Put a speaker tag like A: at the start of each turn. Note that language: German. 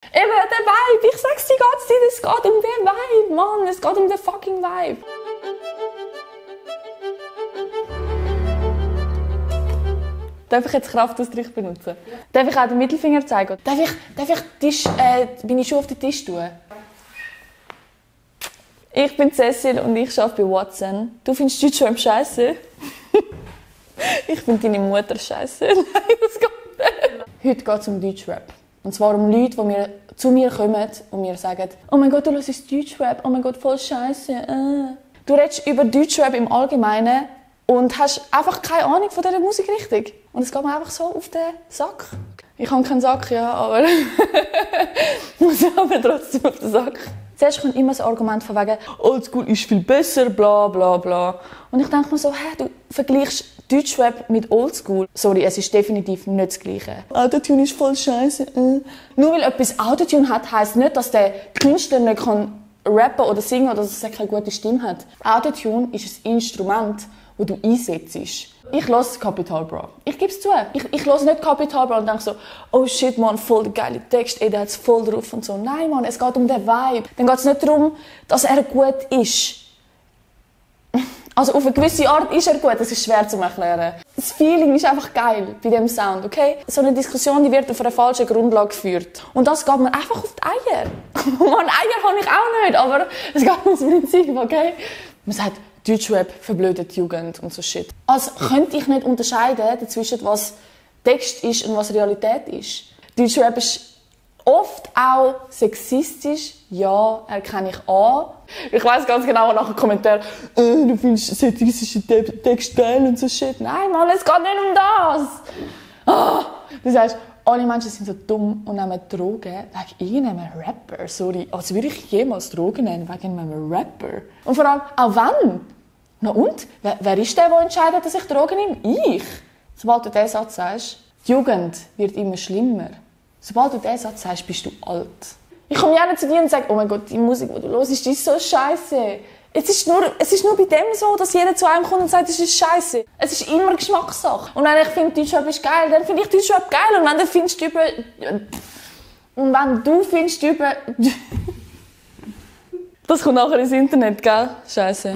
A: Eben, der Vibe. Ich sag's die ganze Zeit, es geht um den Vibe, Mann. Es geht um den fucking Vibe. Darf ich jetzt Kraftausdruck benutzen? Ja. Darf ich auch den Mittelfinger zeigen? Darf ich meine Schuhe auf den Tisch tun? Ich bin Cecil und ich arbeite bei Watson. Du findest Deutschrap scheiße? Ich finde deine Mutter scheiße. Nein, das geht nicht. Heute geht es um Deutschrap. Und zwar um Leute, die zu mir kommen und mir sagen, oh mein Gott, du hörst Deutschrap, oh mein Gott, voll scheiße. Du redest über Deutschrap im Allgemeinen und hast einfach keine Ahnung von dieser Musikrichtung. Und es geht mir einfach so auf den Sack. Ich habe keinen Sack, ja, aber muss aber trotzdem auf den Sack. Zuerst kommt immer das Argument von wegen Oldschool ist viel besser, bla bla bla. Und ich denke mir so, du vergleichst Deutschrap mit Oldschool. Sorry, es ist definitiv nicht das Gleiche. Autotune ist voll scheiße. Nur weil etwas Autotune hat, heisst nicht, dass der Künstler nicht rappen kann oder singen oder dass er keine gute Stimme hat. Autotune ist ein Instrument, das du einsetzt. Ich höre Capital Bra. Ich gebe es zu. Ich höre nicht Capital Bra und denke so, oh shit, man, voll der geile Text, der hat es voll drauf und so. Nein, Mann, es geht um den Vibe. Dann geht es nicht darum, dass er gut ist. Also auf eine gewisse Art ist er gut, das ist schwer zu erklären. Das Feeling ist einfach geil bei diesem Sound, okay? So eine Diskussion, die wird auf einer falschen Grundlage geführt. Und das geht mir einfach auf die Eier. Mann, Eier habe ich auch nicht, aber es geht um das Prinzip, okay? Man sagt, Deutschrap verblödet die Jugend und so Shit. Also könnte ich nicht unterscheiden dazwischen, was Text ist und was Realität ist. Deutschrap ist oft auch sexistisch, ja, erkenne ich an. Ich weiss ganz genau nach dem Kommentar, du findest sexistischen Text geil und so Shit. Nein, Mann, es geht nicht um das. Du sagst, alle Menschen sind so dumm und nehmen Drogen wegen irgendeinem Rapper. Sorry, als würde ich jemals Drogen nehmen wegen einem Rapper. Und vor allem, auch wenn? Na und? Wer ist der entscheidet, dass ich Drogen nehme? Ich. Sobald du diesen Satz sagst, die Jugend wird immer schlimmer. Sobald du diesen Satz sagst, bist du alt. Ich komme ja nicht zu dir und sage, oh mein Gott, die Musik, die du hörst, die ist so scheiße. Es ist nur bei dem so, dass jeder zu einem kommt und sagt, das ist scheiße. Es ist immer Geschmackssache. Und wenn ich finde, Deutschrap ist geil, dann finde ich Deutschrap geil. Und wenn du findest das kommt nachher ins Internet, gell? Scheiße.